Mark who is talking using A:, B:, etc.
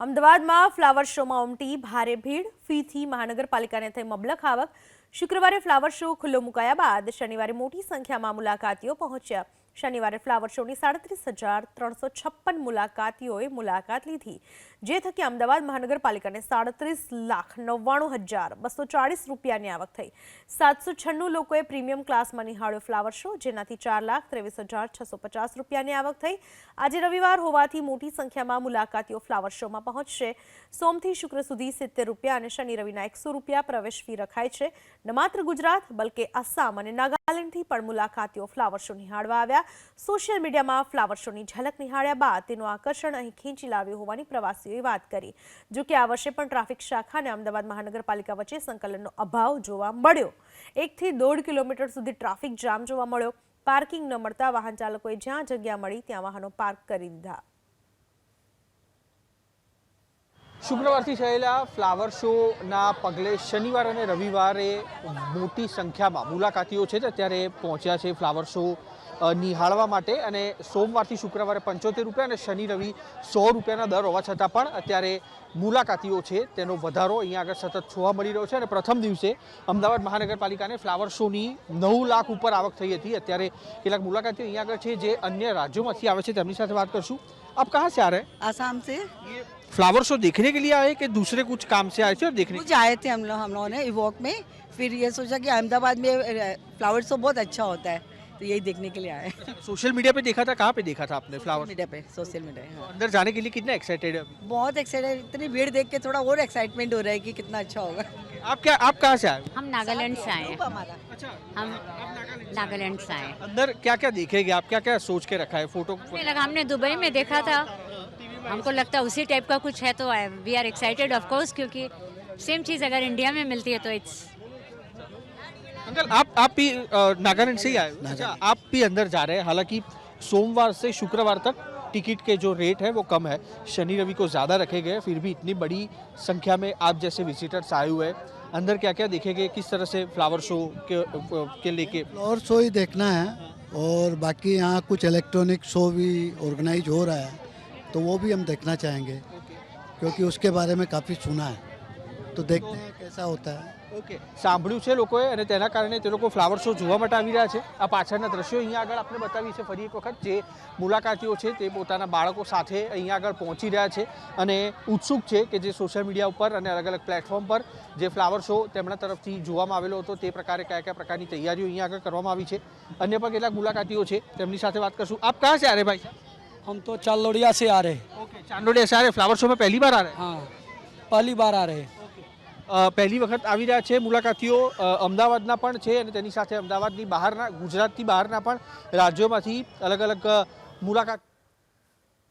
A: અમદાવાદમાં ફ્લાવર શોમાં ઉમટી ભારે ભીડ, ફીથી મહાનગરપાલિકાને થઈ મબલખ આવક। શુક્રવારે ફ્લાવર શો ખુલ્લો મુકાયા બાદ શનિવારે મોટી સંખ્યામાં મુલાકાતીઓ પહોંચ્યા। શનિવારે ફ્લાવર શોની 37,356 મુલાકાતીઓએ મુલાકાત લીધી, જે થકી અમદાવાદ મહાનગરપાલિકાને 37,99,240 રૂપિયાની આવક થઈ। 796 લોકોએ પ્રીમિયમ ક્લાસમાં નિહાળ્યો ફ્લાવર શો, જેનાથી 4,23,650 રૂપિયાની આવક થઈ। આજે રવિવાર હોવાથી મોટી સંખ્યામાં મુલાકાતીઓ ફ્લાવર શોમાં પહોંચશે। સોમથી શુક્ર સુધી 70 રૂપિયા અને શનિ રવિના 100 રૂપિયા પ્રવેશ ફી રખાય છે। ન માત્ર ગુજરાત બલકે આસામ અને નાગાલેન્ડથી પણ મુલાકાતીઓ ફ્લાવર શો નિહાળવા આવ્યા। સોશિયલ મીડિયામાં ફ્લાવર શોની ઝલક નિહાળ્યા બાદ તેનું આકર્ષણ અહીં ખેંચી લાવ્યું હોવાની પ્રવાસીઓએ વાત કરી। જો કે આ વર્ષે પણ ટ્રાફિક શાખા અને અમદાવાદ મહાનગરપાલિકા વચ્ચે સંકલનનો અભાવ જોવા મળ્યો। 1 થી 1.5 કિલોમીટર સુધી ટ્રાફિક જામ જોવા મળ્યો। પાર્કિંગ ન મળતા વાહન ચાલકોએ જ્યાં જગ્યા મળી ત્યાં વાહનો પાર્ક કરી દીધા।
B: શુક્રવારથી થયેલા ફ્લાવર શોના પગલે શનિવાર અને રવિવારે મોટી સંખ્યામાં મુલાકાતીઓ છે અત્યારે પહોંચ્યા છે ફ્લાવર શો નિહાળવા માટે। અને સોમવારથી શુક્રવારે 75 રૂપિયા અને શનિ રવિ 100 રૂપિયાના દર હોવા છતાં પણ અત્યારે મુલાકાતીઓ છે તેનો વધારો અહીંયા આગળ સતત જોવા મળી રહ્યો છે। અને પ્રથમ દિવસે અમદાવાદ મહાનગરપાલિકાને ફ્લાવર શોની 9 લાખ ઉપર આવક થઈ હતી। અત્યારે કેટલાક મુલાકાતીઓ અહીંયા આગળ છે જે અન્ય રાજ્યોમાંથી આવે છે, તેમની સાથે વાત કરશું। आप कहाँ से आ रहे हैं?
C: आसाम से।
B: फ्लावर शो देखने के लिए आए कि दूसरे कुछ काम से आए थे और देखने?
C: कुछ आए थे हम लोगों ने इवॉक में, फिर ये सोचा कि अहमदाबाद में फ्लावर शो बहुत अच्छा होता है, तो यही देखने के लिए आए।
B: सोशल मीडिया पे देखा था, कहाँ पे देखा था आपने फ्लावर?
C: मीडिया पे, सोशल मीडिया। हाँ।
B: अंदर जाने के लिए कितना एक्साइटेड है?
C: बहुत एक्साइटेड, इतनी भीड़ देख के थोड़ा और एक्साइटमेंट हो रहा है कि कितना अच्छा होगा।
B: आप कहाँ से आए?
D: हम नागालैंड से आए हैं।
C: हमारा
B: अच्छा,
D: हम नागालैंड से आए हैं।
B: अंदर क्या क्या देखेंगे आप? क्या क्या सोच के रखा है? फोटो
D: हमें लगा, हमने दुबई में देखा था, हमको लगता है उसी टाइप का कुछ है, तो we are excited of course, क्योंकि सेम चीज़ अगर इंडिया में मिलती है तो इट्स।
B: अंकल आप भी नागालैंड से ही आए हो? अच्छा, आप भी अंदर जा रहे हैं। हालांकि सोमवार से शुक्रवार तक टिकट के जो रेट है वो कम है, शनि रवि को ज़्यादा रखे गए, फिर भी इतनी बड़ी संख्या में आप जैसे विजिटर्स आए हुए हैं। अंदर क्या क्या देखेंगे, किस तरह से फ्लावर शो के लेके?
E: फ्लावर शो ही देखना है और बाकी यहाँ कुछ इलेक्ट्रॉनिक शो भी ऑर्गेनाइज हो रहा है, तो वो भी हम देखना चाहेंगे, क्योंकि उसके बारे में काफ़ी सुना है, तो देखते हैं कैसा होता है।
B: ઓકે, સાંભળ્યું છે લોકોએ અને તેના કારણે તે લોકો ફ્લાવર શો જોવા માટે આવી રહ્યા છે। આ પાછળના દ્રશ્યો અહીંયા આગળ આપણે બતાવી છે ફરી એક વખત। જે મુલાકાતીઓ છે તે પોતાના બાળકો સાથે અહીંયા આગળ પહોંચી રહ્યા છે અને ઉત્સુક છે કે જે સોશિયલ મીડિયા ઉપર અને અલગ અલગ પ્લેટફોર્મ પર જે ફ્લાવર શો તેમના તરફથી જોવામાં આવેલો હતો તે પ્રકારે કયા કયા પ્રકારની તૈયારીઓ અહીંયા આગળ કરવામાં આવી છે। અન્ય પણ કેટલાક મુલાકાતીઓ છે, તેમની સાથે વાત કરશું। આપ કहाँ से आ रहे भाई?
F: हम तो चांदलोड़िया से आ रहे हैं।
B: ओके, चांदोड़िया से आ रहे। फ्लावर शो में पहली बार आ रहे हैं?
F: हाँ, पहली बार आ रहे हैं।
B: પહેલી વખત આવી રહ્યા છે મુલાકાતીઓ। અમદાવાદના પણ છે અને તેની સાથે અમદાવાદની બહારના, ગુજરાતથી બહારના પણ રાજ્યોમાંથી અલગ અલગ મુલાકાત